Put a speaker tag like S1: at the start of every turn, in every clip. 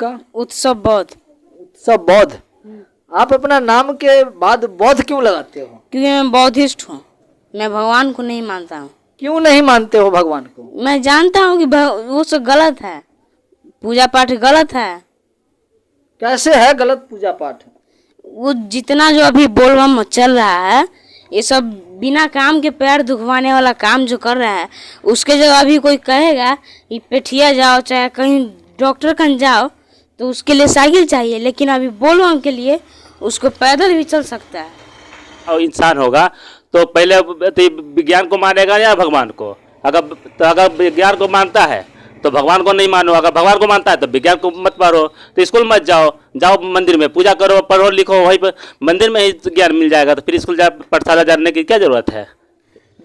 S1: आपका?
S2: उत्सव बौद्ध।
S1: उत्सव बौद्ध। आप अपना नाम के बाद बौद्ध क्यों लगाते हो?
S2: क्योंकि मैं बौद्धिस्ट हूँ, मैं भगवान को नहीं मानता हूँ।
S1: क्यों नहीं मानते हो भगवान को?
S2: मैं जानता हूँ कि वो सब गलत है, पूजा पाठ गलत है।
S1: कैसे है गलत पूजा पाठ?
S2: वो जितना जो अभी बोलबम चल रहा है, ये सब बिना काम के पैर दुखवाने वाला काम जो कर रहा है, उसके जगह अभी कोई कहेगा कि पेठिया जाओ चाहे कहीं डॉक्टर कन जाओ तो उसके लिए साइकिल चाहिए, लेकिन अभी बोलबम के लिए उसको पैदल भी चल सकता है।
S3: और इंसान होगा तो पहले विज्ञान को मानेगा या भगवान को? अगर विज्ञान को मानता है तो भगवान को नहीं मानो, अगर भगवान को मानता है तो विज्ञान को मत मारो। तो स्कूल मत जाओ मंदिर में पूजा करो, पढ़ो लिखो, वहीं पर मंदिर में ही ज्ञान मिल जाएगा। तो फिर स्कूल पाठशाला जाने की क्या जरूरत है?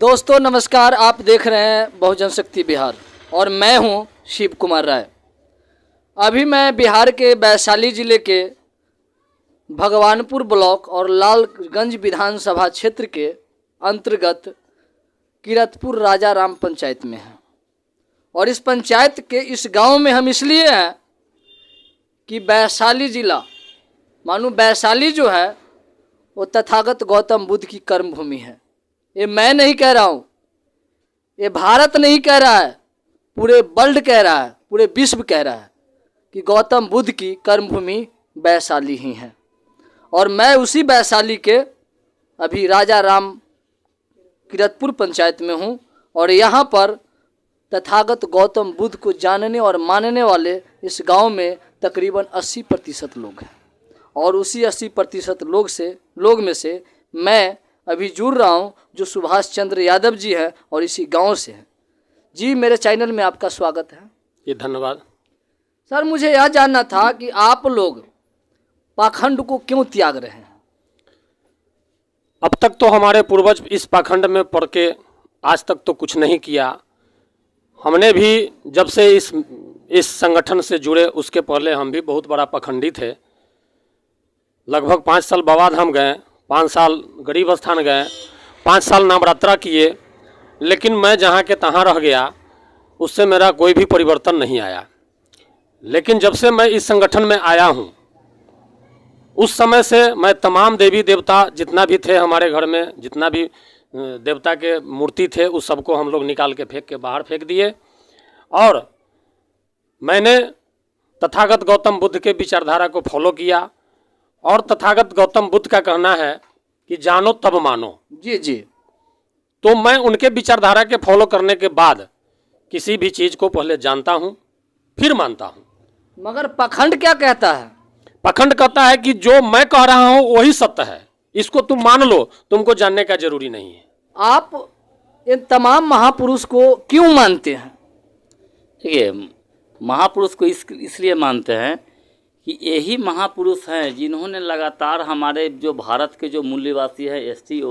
S1: दोस्तों नमस्कार, आप देख रहे हैं बहुजन शक्ति बिहार और मैं हूं शिव कुमार राय। अभी मैं बिहार के वैशाली जिले के भगवानपुर ब्लॉक और लालगंज विधानसभा क्षेत्र के अंतर्गत किरतपुर राजा राम पंचायत में है। और इस पंचायत के इस गांव में हम इसलिए हैं कि वैशाली जिला, मानो वैशाली जो है वो तथागत गौतम बुद्ध की कर्मभूमि है। ये मैं नहीं कह रहा हूँ, ये भारत नहीं कह रहा है, पूरे वर्ल्ड कह रहा है, पूरे विश्व कह रहा है कि गौतम बुद्ध की कर्मभूमि वैशाली ही है। और मैं उसी वैशाली के अभी राजा राम किरतपुर पंचायत में हूँ। और यहाँ पर तथागत गौतम बुद्ध को जानने और मानने वाले इस गांव में तकरीबन 80% लोग हैं। और उसी 80% लोग में से मैं अभी जुड़ रहा हूं जो सुभाष चंद्र यादव जी हैं और इसी गांव से हैं। जी मेरे चैनल में आपका स्वागत है।
S4: ये धन्यवाद।
S1: सर मुझे यह जानना था कि आप लोग पाखंड को क्यों त्याग रहे हैं?
S4: अब तक तो हमारे पूर्वज इस पाखंड में पड़ के आज तक तो कुछ नहीं किया। हमने भी जब से इस संगठन से जुड़े, उसके पहले हम भी बहुत बड़ा पाखंडी थे। लगभग 5 साल बाबा धाम गए, 5 साल गरीब स्थान गए, 5 साल नवरात्रा किए, लेकिन मैं जहाँ के तहाँ रह गया, उससे मेरा कोई भी परिवर्तन नहीं आया। लेकिन जब से मैं इस संगठन में आया हूँ, उस समय से मैं तमाम देवी देवता जितना भी थे हमारे घर में, जितना भी देवता के मूर्ति थे, उस सबको हम लोग निकाल के बाहर फेंक दिए। और मैंने तथागत गौतम बुद्ध के विचारधारा को फॉलो किया। और तथागत गौतम बुद्ध का कहना है कि जानो तब मानो।
S1: जी जी।
S4: तो मैं उनके विचारधारा के फॉलो करने के बाद किसी भी चीज़ को पहले जानता हूँ फिर मानता हूँ।
S1: मगर पाखंड क्या कहता है?
S4: पाखंड कहता है कि जो मैं कह रहा हूँ वही सत्य है, इसको तुम मान लो, तुमको जानने का जरूरी नहीं है।
S1: आप इन तमाम महापुरुष को क्यों मानते हैं?
S5: देखिए, महापुरुष को इसलिए मानते हैं कि यही महापुरुष हैं जिन्होंने लगातार हमारे जो भारत के जो मूल्यवासी है SC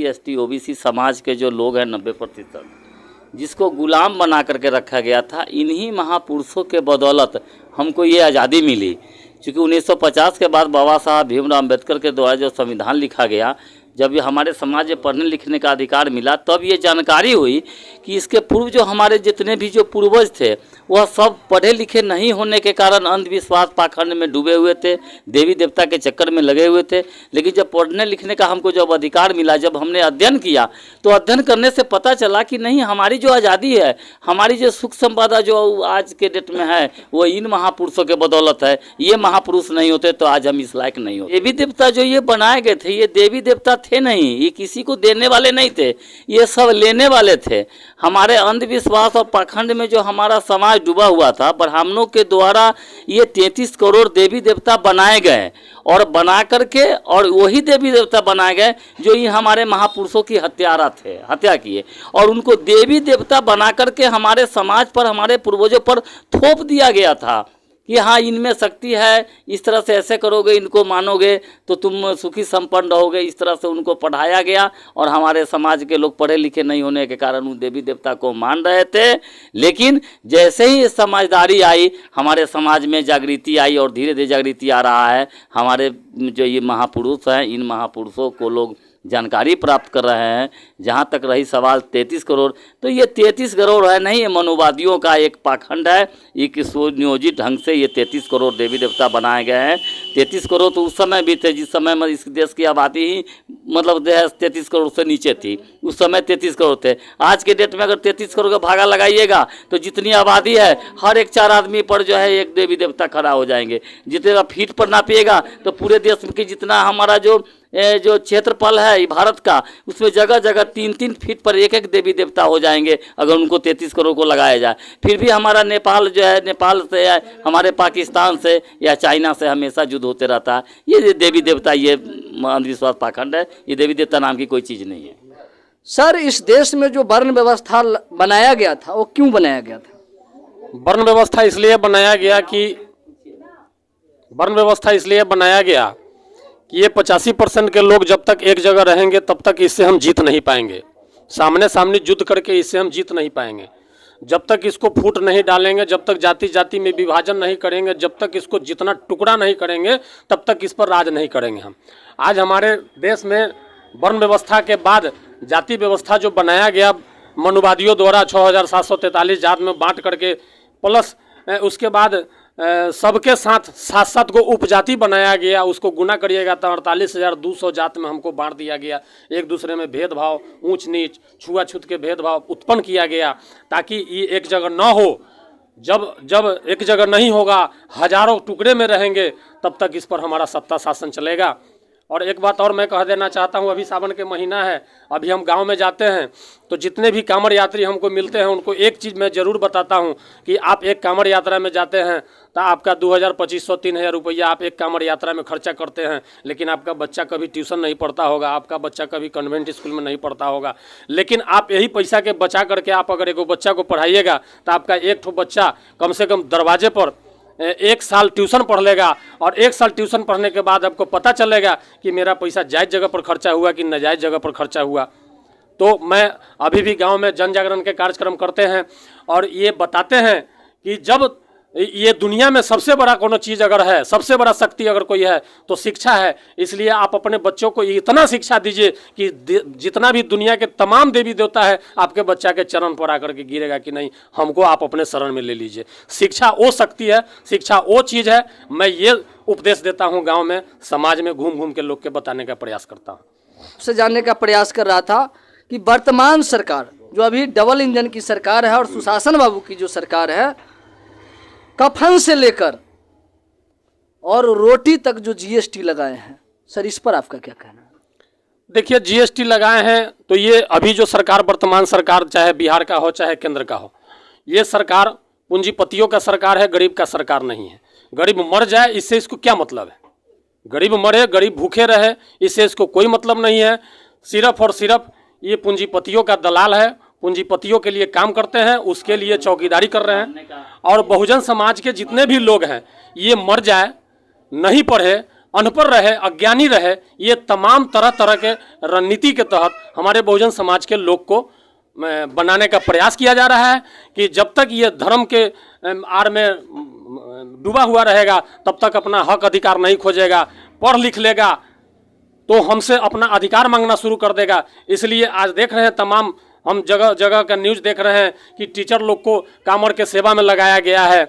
S5: ST OBC समाज के जो लोग हैं 90%, जिसको गुलाम बना करके रखा गया था, इन्हीं महापुरुषों के बदौलत हमको ये आज़ादी मिली। क्योंकि 1950 के बाद बाबा साहब भीमराव अम्बेडकर के द्वारा जो संविधान लिखा गया, जब ये हमारे समाज में पढ़ने लिखने का अधिकार मिला, तब ये जानकारी हुई कि इसके पूर्व जो हमारे जितने भी जो पूर्वज थे वह सब पढ़े लिखे नहीं होने के कारण अंधविश्वास पाखंड में डूबे हुए थे, देवी देवता के चक्कर में लगे हुए थे। लेकिन जब पढ़ने लिखने का हमको जब अधिकार मिला, जब हमने अध्ययन किया, तो अध्ययन करने से पता चला कि नहीं, हमारी जो आज़ादी है, हमारी जो सुख संपदा जो आज के डेट में है, वो इन महापुरुषों के बदौलत है। ये महापुरुष नहीं होते तो आज हम इस लायक नहीं होते। देवी देवता जो ये बनाए गए थे, ये देवी देवता थे नहीं, ये किसी को देने वाले नहीं थे, ये सब लेने वाले थे। हमारे अंधविश्वास और पाखंड में जो हमारा समाज डूबा हुआ था, ब्राह्मणों के द्वारा ये 33 करोड़ देवी देवता बनाए गए और बना करके, और वही देवी देवता बनाए गए जो ये हमारे महापुरुषों की हत्या किए, और उनको देवी देवता बना करके हमारे समाज पर, हमारे पूर्वजों पर थोप दिया गया था कि हाँ इनमें शक्ति है, इस तरह से ऐसे करोगे, इनको मानोगे तो तुम सुखी संपन्न रहोगे। इस तरह से उनको पढ़ाया गया और हमारे समाज के लोग पढ़े लिखे नहीं होने के कारण उन देवी देवता को मान रहे थे। लेकिन जैसे ही समझदारी आई, हमारे समाज में जागृति आई और धीरे धीरे जागृति आ रहा है। हमारे जो ये महापुरुष हैं, इन महापुरुषों को लोग जानकारी प्राप्त कर रहे हैं। जहाँ तक रही सवाल 33 करोड़, तो ये 33 करोड़ है नहीं, ये मनुवादियों का एक पाखंड है। ये सुनियोजित ढंग से ये 33 करोड़ देवी देवता बनाए गए हैं। 33 करोड़ तो उस समय भी थे जिस समय में इस देश की आबादी ही मतलब 33 करोड़ से नीचे थी, उस समय 33 करोड़ थे। आज के डेट में अगर 33 करोड़ का भागा लगाइएगा तो जितनी आबादी है हर एक 4 आदमी पर जो है एक देवी देवता खड़ा हो जाएंगे। जितने फीट पर नापिएगा तो पूरे देश के जितना हमारा जो क्षेत्रफल है भारत का, उसमें जगह जगह 3-3 फीट पर एक देवी देवता हो जाएंगे अगर उनको 33 करोड़ को लगाया जाए। फिर भी हमारा नेपाल जो है, नेपाल से या हमारे पाकिस्तान से या चाइना से हमेशा युद्ध होते रहता है। ये देवी देवता ये अंधविश्वास पाखंड है, ये देवी देवता नाम की कोई चीज़ नहीं है।
S1: सर, इस देश में जो वर्ण व्यवस्था बनाया गया था वो क्यों बनाया गया था?
S4: वर्ण व्यवस्था इसलिए बनाया गया कि ये 85% के लोग जब तक एक जगह रहेंगे तब तक इससे हम जीत नहीं पाएंगे। सामने सामने युद्ध करके इससे हम जीत नहीं पाएंगे। जब तक इसको फूट नहीं डालेंगे, जब तक जाति जाति में विभाजन नहीं करेंगे, जब तक इसको जितना टुकड़ा नहीं करेंगे, तब तक इस पर राज नहीं करेंगे हम। आज हमारे देश में वर्ण व्यवस्था के बाद जाति व्यवस्था जो बनाया गया मनुवादियों द्वारा 6743 जात में बांट करके, प्लस उसके बाद सबके साथ 7-7 को उपजाति बनाया गया, उसको गुना करिएगा तो 48,200 जात में हमको बांट दिया गया। एक दूसरे में भेदभाव, ऊंच नीच, छुआछूत के भेदभाव उत्पन्न किया गया ताकि ये एक जगह ना हो। जब एक जगह नहीं होगा, हजारों टुकड़े में रहेंगे, तब तक इस पर हमारा सत्ता शासन चलेगा। और एक बात और मैं कह देना चाहता हूँ, अभी सावन के महीना है, अभी हम गांव में जाते हैं तो जितने भी कांवड़ यात्री हमको मिलते हैं उनको एक चीज़ मैं ज़रूर बताता हूँ कि आप एक कांवड़ यात्रा में जाते हैं तो आपका 2,000, 2,500, 3,000 रुपया आप एक कांवड़ यात्रा में खर्चा करते हैं, लेकिन आपका बच्चा कभी ट्यूशन नहीं पढ़ता होगा, आपका बच्चा कभी कन्वेंट स्कूल में नहीं पढ़ता होगा। लेकिन आप यही पैसा के बचा करके आप अगर एक बच्चा को पढ़ाइएगा तो आपका एक ठो बच्चा कम से कम दरवाजे पर 1 साल ट्यूशन पढ़ लेगा, और 1 साल ट्यूशन पढ़ने के बाद आपको पता चलेगा कि मेरा पैसा जायज़ जगह पर खर्चा हुआ कि नाजायज़ जगह पर खर्चा हुआ। तो मैं अभी भी गांव में जन जागरण के कार्यक्रम करते हैं और ये बताते हैं कि जब ये दुनिया में सबसे बड़ा कोनो चीज़ अगर है, सबसे बड़ा शक्ति अगर कोई है तो शिक्षा है। इसलिए आप अपने बच्चों को इतना शिक्षा दीजिए कि जितना भी दुनिया के तमाम देवी देवता है आपके बच्चा के चरण पर आकर के गिरेगा कि नहीं, हमको आप अपने शरण में ले लीजिए। शिक्षा वो शक्ति है, शिक्षा वो चीज़ है। मैं ये उपदेश देता हूँ, गाँव में समाज में घूम घूम के लोग के बताने का प्रयास करता हूँ।
S1: से जानने का प्रयास कर रहा था कि वर्तमान सरकार जो अभी डबल इंजन की सरकार है और सुशासन बाबू की जो सरकार है, कफन से लेकर और रोटी तक जो जीएसटी लगाए हैं, सर इस पर आपका क्या कहना है?
S4: देखिए, जीएसटी लगाए हैं तो ये अभी जो सरकार, वर्तमान सरकार, चाहे बिहार का हो चाहे केंद्र का हो, ये सरकार पूंजीपतियों का सरकार है, गरीब का सरकार नहीं है। गरीब मर जाए इससे इसको क्या मतलब है? गरीब मरे, गरीब भूखे रहे, इससे इसको कोई मतलब नहीं है। सिर्फ और सिर्फ ये पूंजीपतियों का दलाल है, पूंजीपतियों के लिए काम करते हैं, उसके लिए चौकीदारी कर रहे हैं। और बहुजन समाज के जितने भी लोग हैं, ये मर जाए, नहीं पढ़े, अनपढ़ रहे, अज्ञानी रहे, ये तमाम तरह तरह के रणनीति के तहत हमारे बहुजन समाज के लोग को बनाने का प्रयास किया जा रहा है कि जब तक ये धर्म के आड़ में डूबा हुआ रहेगा तब तक अपना हक अधिकार नहीं खोजेगा। पढ़ लिख लेगा तो हमसे अपना अधिकार मांगना शुरू कर देगा। इसलिए आज देख रहे हैं, तमाम हम जगह जगह का न्यूज़ देख रहे हैं कि टीचर लोग को कांवड़ के सेवा में लगाया गया है,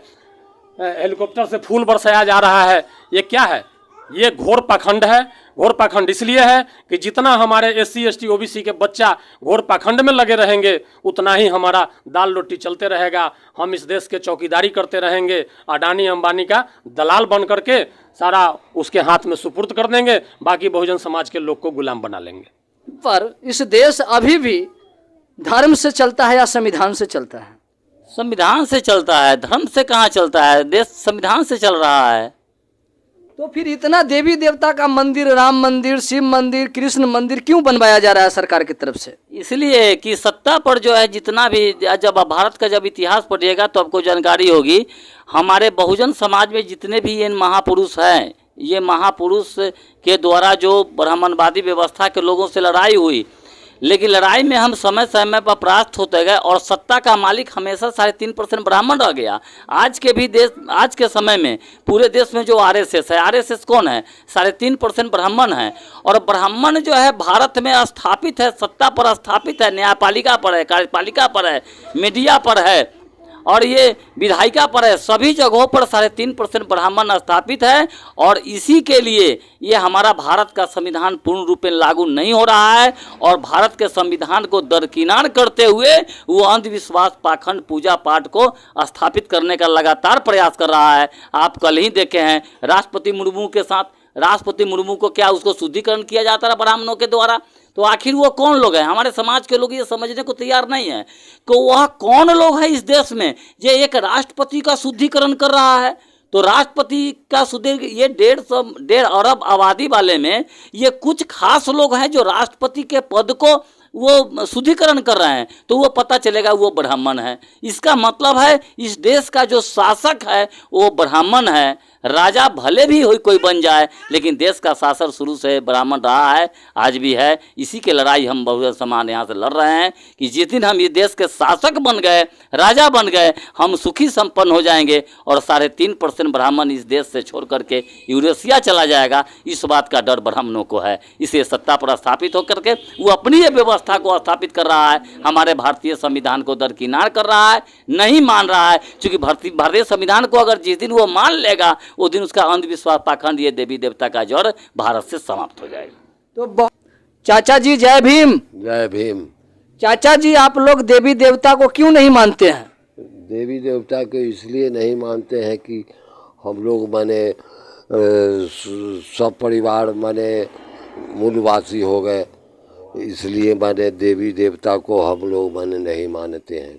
S4: हेलीकॉप्टर से फूल बरसाया जा रहा है। ये क्या है? ये घोर पाखंड है। घोर पाखंड इसलिए है कि जितना हमारे SC ST OBC के बच्चा घोर पाखंड में लगे रहेंगे उतना ही हमारा दाल रोटी चलते रहेगा। हम इस देश के चौकीदारी करते रहेंगे, अडानी अंबानी का दलाल बन करके सारा उसके हाथ में सुपुर्द कर देंगे, बाकी बहुजन समाज के लोग को गुलाम बना लेंगे।
S1: पर इस देश अभी भी धर्म से चलता है या संविधान से चलता है?
S5: संविधान से चलता है, धर्म से कहाँ चलता है। देश संविधान से चल रहा है।
S1: तो फिर इतना देवी देवता का मंदिर, राम मंदिर, शिव मंदिर, कृष्ण मंदिर क्यों बनवाया जा रहा है सरकार की तरफ से?
S5: इसलिए कि सत्ता पर जो है जितना भी, जब भारत का जब इतिहास पढ़िएगा तो आपको जानकारी होगी, हमारे बहुजन समाज में जितने भी ये महापुरुष हैं, ये महापुरुष के द्वारा जो ब्राह्मणवादी व्यवस्था के लोगों से लड़ाई हुई, लेकिन लड़ाई में हम समय समय पर परास्त होते गए और सत्ता का मालिक हमेशा 3.5% ब्राह्मण रह गया। आज के समय में पूरे देश में जो आरएसएस है, आरएसएस कौन है? 3.5% ब्राह्मण है। और ब्राह्मण जो है भारत में स्थापित है, सत्ता पर स्थापित है, न्यायपालिका पर है, कार्यपालिका पर है, मीडिया पर है और ये विधायिका पर है। सभी जगहों पर 3.5% ब्राह्मण स्थापित है और इसी के लिए ये हमारा भारत का संविधान पूर्ण रूप में लागू नहीं हो रहा है और भारत के संविधान को दरकिनार करते हुए वो अंधविश्वास, पाखंड, पूजा पाठ को स्थापित करने का लगातार प्रयास कर रहा है। आप कल ही देखे हैं राष्ट्रपति मुर्मू के साथ, राष्ट्रपति मुर्मू को क्या उसको शुद्धिकरण किया जाता रहा ब्राह्मणों के द्वारा? तो आखिर वो कौन लोग हैं? हमारे समाज के लोग ये समझने को तैयार नहीं है कि वह कौन लोग हैं इस देश में जो एक राष्ट्रपति का शुद्धिकरण कर रहा है। तो राष्ट्रपति का शुद्धि, ये 1.5 अरब आबादी वाले में ये कुछ खास लोग हैं जो राष्ट्रपति के पद को वो शुद्धिकरण कर रहे हैं, तो वो पता चलेगा वो ब्राह्मण है। इसका मतलब है इस देश का जो शासक है वो ब्राह्मण है। राजा भले भी हो कोई बन जाए, लेकिन देश का शासक शुरू से ब्राह्मण रहा है, आज भी है। इसी की लड़ाई हम बहुजन समाज यहाँ से लड़ रहे हैं कि जिस दिन हम ये देश के शासक बन गए, राजा बन गए, हम सुखी संपन्न हो जाएंगे और 3.5% ब्राह्मण इस देश से छोड़ करके यूरेशिया चला जाएगा। इस बात का डर ब्राह्मणों को है। इसे सत्ता पर स्थापित होकर के वो अपनी ये व्यवस्था को स्थापित कर रहा है, हमारे भारतीय संविधान को दरकिनार कर रहा है, नहीं मान रहा है। क्योंकि भारतीय संविधान को अगर जिस दिन वो मान लेगा वो दिन उसका अंधविश्वास, पाखंड, ये देवी देवता का जड़ भारत से समाप्त हो जाएगा।
S1: तो चाचा जी जय भीम।
S6: जय भीम।
S1: चाचा जी, आप लोग देवी देवता को क्यों नहीं मानते हैं?
S6: देवी देवता को इसलिए नहीं मानते हैं कि हम लोग माने सब परिवार माने मूलवासी हो गए, इसलिए माने देवी देवता को हम लोग माने नहीं मानते हैं।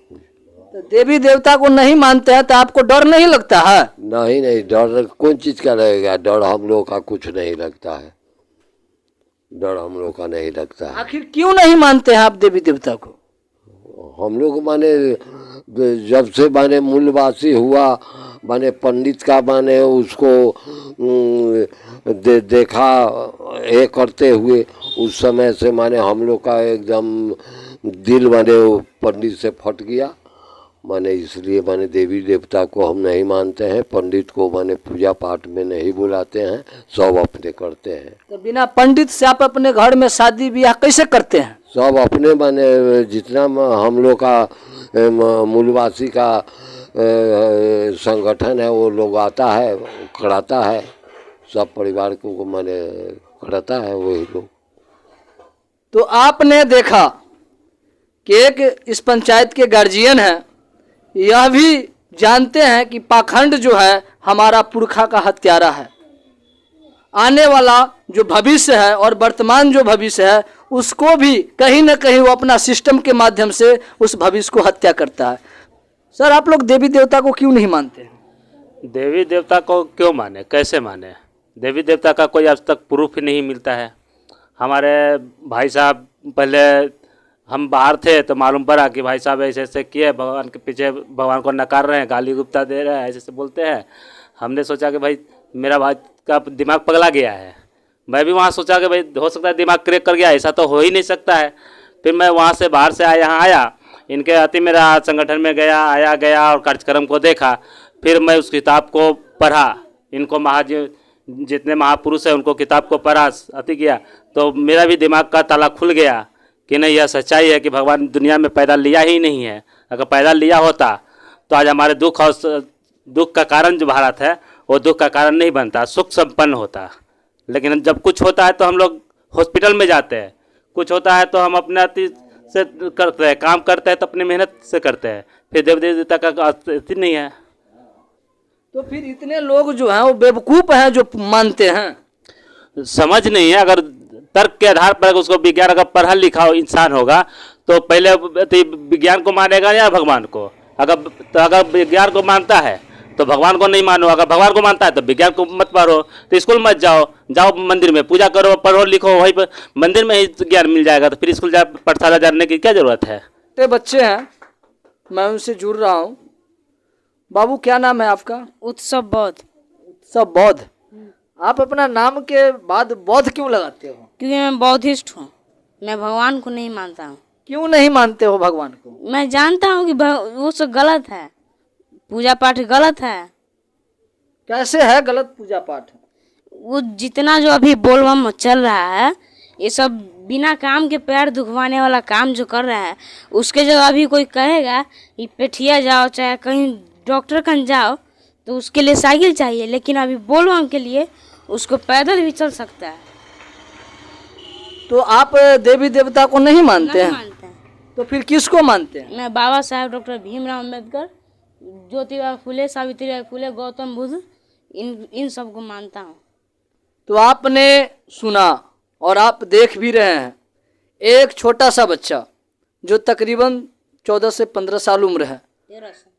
S1: तो देवी देवता को नहीं मानते हैं तो आपको डर नहीं लगता है?
S6: नहीं, डर कौन चीज़ का लगेगा? डर हम लोग का कुछ नहीं लगता है, डर हम लोग का नहीं लगता है।
S1: आखिर क्यों नहीं मानते हैं आप देवी देवता को?
S6: हम लोग माने जब से माने मूलवासी हुआ, माने पंडित का माने उसको देखा ये करते हुए, उस समय से माने हम लोग का एकदम दिल माने वो पंडित से फट गया। माने इसलिए माने देवी देवता को हम नहीं मानते हैं, पंडित को माने पूजा पाठ में नहीं बुलाते हैं, सब अपने करते हैं।
S1: तो बिना पंडित से आप अपने घर में शादी ब्याह कैसे करते हैं?
S6: सब अपने माने जितना हम लोग का मूलवासी का संगठन है वो लोग आता है, कराता है, सब परिवार को माने कराता है वही लोग।
S1: तो आपने देखा कि एक इस पंचायत के गार्जियन हैं, यह भी जानते हैं कि पाखंड जो है हमारा पुरखा का हत्यारा है। आने वाला जो भविष्य है और वर्तमान जो भविष्य है उसको भी कहीं ना कहीं वो अपना सिस्टम के माध्यम से उस भविष्य को हत्या करता है। सर, आप लोग देवी देवता को क्यों नहीं मानते हैं?
S3: देवी देवता को क्यों माने, कैसे माने? देवी देवता का कोई आज तक प्रूफ ही नहीं मिलता है। हमारे भाई साहब पहले हम बाहर थे तो मालूम पड़ा कि भाई साहब ऐसे ऐसे किए, भगवान के पीछे भगवान को नकार रहे हैं, गाली गुप्ता दे रहे हैं, ऐसे ऐसे बोलते हैं। हमने सोचा कि भाई मेरा भाई का दिमाग पगला गया है। मैं भी वहाँ सोचा कि भाई हो सकता है दिमाग क्रैक कर गया, ऐसा तो हो ही नहीं सकता है। फिर मैं वहाँ से बाहर से यहाँ आया, इनके अति मेरा संगठन में गया और कार्यक्रम को देखा। फिर मैं उस किताब को पढ़ा, इनको जितने महापुरुष हैं उनको किताब को पढ़ा, अति किया, तो मेरा भी दिमाग का ताला खुल गया कि नहीं, यह सच्चाई है कि भगवान दुनिया में पैदा लिया ही नहीं है। अगर पैदा लिया होता तो आज हमारे दुख का कारण जो भारत है वो दुख का कारण नहीं बनता, सुख संपन्न होता। लेकिन जब कुछ होता है तो हम लोग हॉस्पिटल में जाते हैं, कुछ होता है तो हम अपने अति से करते हैं, काम करते हैं तो अपनी मेहनत से करते हैं। फिर देवी देवता का अस्तित्व नहीं है।
S1: तो फिर इतने लोग जो हैं वो बेवकूफ़ हैं जो मानते हैं,
S3: समझ नहीं है। अगर तर्क के आधार पर उसको विज्ञान अगर पढ़ा लिखा इंसान होगा तो पहले विज्ञान को मानेगा या भगवान को? अगर विज्ञान को मानता है तो भगवान को नहीं मानो, अगर भगवान को मानता है तो विज्ञान को मत पढ़ो, तो स्कूल मत जाओ मंदिर में पूजा करो, पढ़ो लिखो, वहीं पर मंदिर में ही ज्ञान मिल जाएगा। तो फिर स्कूल पाठशाला जाने की क्या जरूरत है?
S1: ते बच्चे हैं, मैं उनसे जुड़ रहा हूँ। बाबू, क्या नाम है आपका?
S2: उत्सव बौद्ध।
S1: उत्सव बौद्ध। आप अपना नाम के बाद बौद्ध क्यों लगाते हो?
S2: क्योंकि मैं बौद्धिस्ट हूँ। मैं भगवान को नहीं मानता हूँ।
S1: क्यों नहीं मानते हो भगवान को?
S2: मैं जानता हूँ कि वो सब गलत है, पूजा पाठ गलत है।
S1: कैसे है गलत पूजा पाठ?
S2: वो जितना जो अभी बोलबम चल रहा है, ये सब बिना काम के पैर दुखवाने वाला काम जो कर रहा है, उसके जगह अभी कोई कहेगा कि पेठिया जाओ चाहे कहीं डॉक्टर कन जाओ, तो उसके लिए साइकिल चाहिए, लेकिन अभी बोलबम के लिए उसको पैदल भी चल सकता है।
S1: तो आप देवी देवता को नहीं मानते
S2: नहीं
S1: हैं?
S2: मानते हैं।
S1: तो फिर किसको मानते हैं?
S2: मैं बाबा साहेब डॉक्टर भीमराव अम्बेडकर, ज्योतिबा फुले, सावित्रीबाई फुले, गौतम बुद्ध, इन सबको मानता हूँ।
S1: तो आपने सुना और आप देख भी रहे हैं, एक छोटा सा बच्चा जो तकरीबन 14 से 15 साल उम्र है।
S2: 13 साल।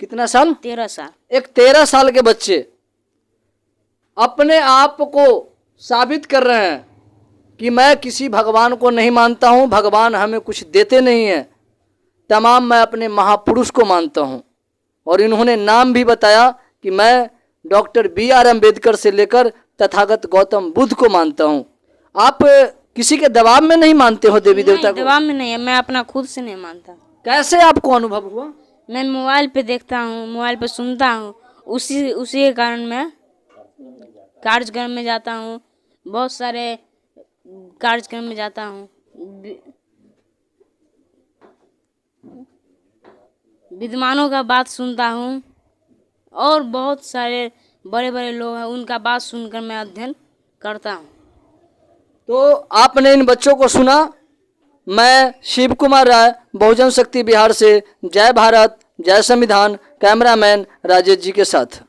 S1: कितना साल?
S2: 13 साल।
S1: एक 13 साल के बच्चे अपने आप को साबित कर रहे हैं कि मैं किसी भगवान को नहीं मानता हूँ, भगवान हमें कुछ देते नहीं हैं, तमाम मैं अपने महापुरुष को मानता हूँ। और इन्होंने नाम भी बताया कि मैं डॉक्टर BR अम्बेडकर से लेकर तथागत गौतम बुद्ध को मानता हूँ। आप किसी के दबाव में नहीं मानते हो देवी देवता को?
S2: दबाव में नहीं है, मैं अपना खुद से नहीं मानता।
S1: कैसे आपको अनुभव हुआ?
S2: मैं मोबाइल पे देखता हूँ, मोबाइल पे सुनता हूँ, उसी के कारण मैं कार्यक्रम में जाता हूँ, बहुत सारे कार्यक्रम में जाता हूँ, विद्वानों का बात सुनता हूँ, और बहुत सारे बड़े बड़े लोग हैं, उनका बात सुनकर मैं अध्ययन करता हूँ।
S1: तो आपने इन बच्चों को सुना। मैं शिव कुमार राय, बहुजन शक्ति बिहार से, जय भारत जय संविधान, कैमरामैन राजेश जी के साथ।